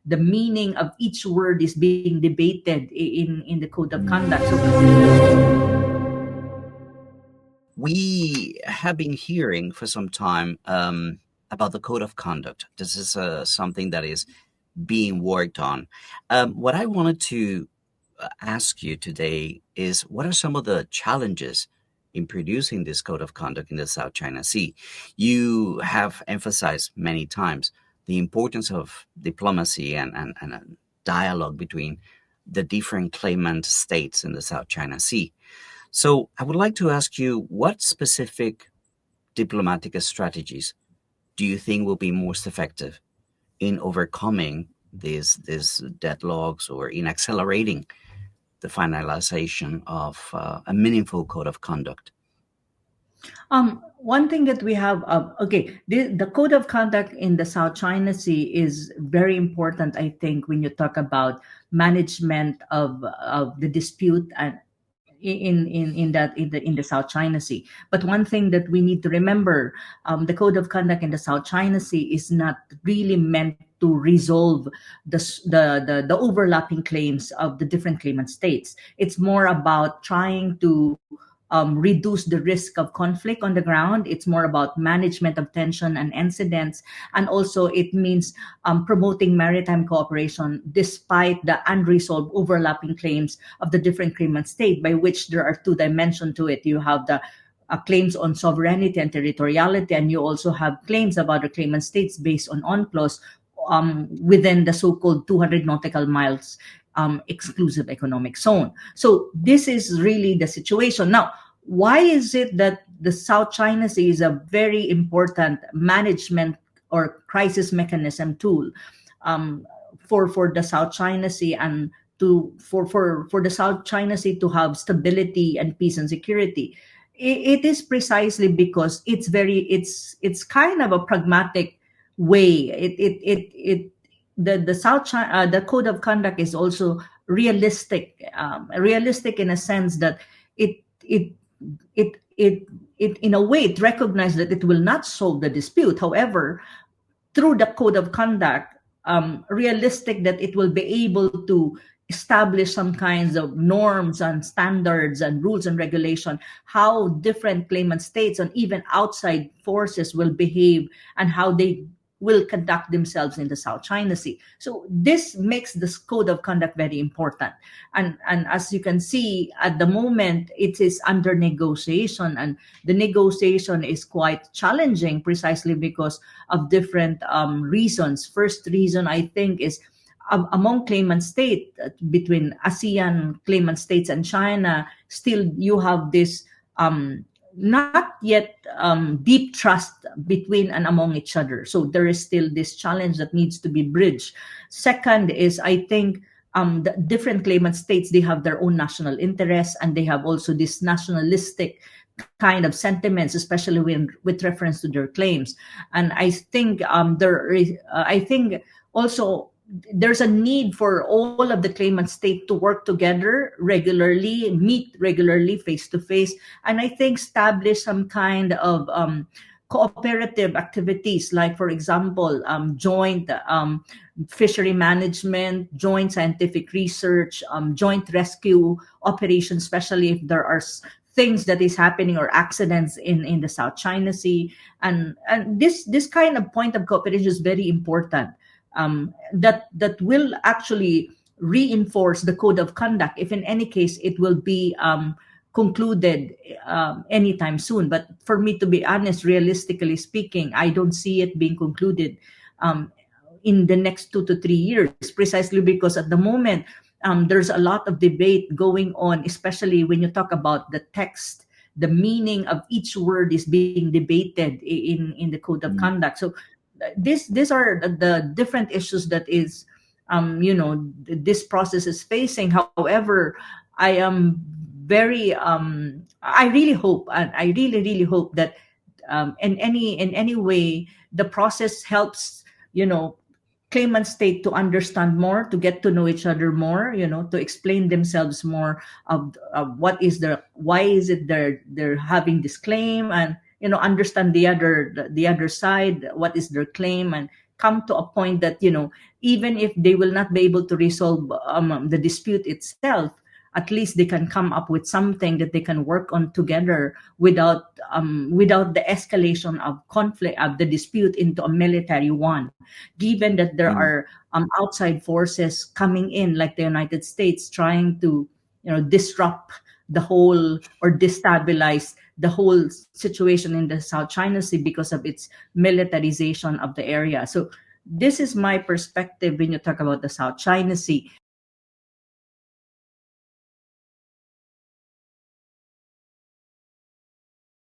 the meaning of each word is being debated in the code of conduct. So we have been hearing for some time about the code of conduct. This is something that is being worked on. What I wanted to ask you today is, what are some of the challenges in producing this code of conduct in the South China Sea? You have emphasized many times the importance of diplomacy and a dialogue between the different claimant states in the South China Sea. So I would like to ask you, what specific diplomatic strategies do you think will be most effective in overcoming these deadlocks or in accelerating the finalization of a meaningful code of conduct? One thing that we have, the code of conduct in the South China Sea is very important, I think, when you talk about management of the dispute and in the South China Sea. But one thing that we need to remember, the code of conduct in the South China Sea is not really meant to resolve the overlapping claims of the different claimant states. It's more about trying to reduce the risk of conflict on the ground. It's more about management of tension and incidents. And also it means promoting maritime cooperation despite the unresolved overlapping claims of the different claimant state, by which there are two dimensions to it. You have the claims on sovereignty and territoriality, and you also have claims of other claimant states based on UNCLOS within the so-called 200 nautical miles exclusive economic zone. So this is really the situation. Now, why is it that the South China Sea is a very important management or crisis mechanism tool for the South China Sea, and for the South China Sea to have stability and peace and security? It is precisely because it's kind of a pragmatic way. The code of conduct is also realistic in a sense that it in a way it recognizes that it will not solve the dispute. However, through the code of conduct, realistic that it will be able to establish some kinds of norms and standards and rules and regulation, how different claimant states and even outside forces will behave and how they will conduct themselves in the South China Sea. So this makes this code of conduct very important. And as you can see, at the moment, it is under negotiation, and the negotiation is quite challenging precisely because of different reasons. First reason, I think, is among claimant state, between ASEAN claimant states and China, still you have this not yet deep trust between and among each other. So there is still this challenge that needs to be bridged. Second is, I think, the different claimant states, they have their own national interests, and they have also this nationalistic kind of sentiments, especially with reference to their claims. And I think I think also there's a need for all of the claimant state to work together regularly, meet regularly face to face, and I think establish some kind of cooperative activities, like, for example, joint fishery management, joint scientific research, joint rescue operations, especially if there are things that is happening or accidents in the South China Sea. And this kind of point of cooperation is very important. That will actually reinforce the code of conduct if in any case it will be concluded anytime soon. But for me, to be honest, realistically speaking, I don't see it being concluded in the next 2 to 3 years, precisely because at the moment there's a lot of debate going on, especially when you talk about the text. The meaning of each word is being debated in the code of conduct. So these are the different issues that is this process is facing. However, I am very I really hope, and I really hope that in any way the process helps claimant state to understand more, to get to know each other more, to explain themselves more of why is it they're having this claim, and understand the other side, what is their claim, and come to a point that, even if they will not be able to resolve the dispute itself, at least they can come up with something that they can work on together without the escalation of conflict of the dispute into a military one. Given that there Mm, are outside forces coming in, like the United States, trying to disrupt the whole or destabilize the whole situation in the South China Sea because of its militarization of the area. So this is my perspective when you talk about the South China Sea.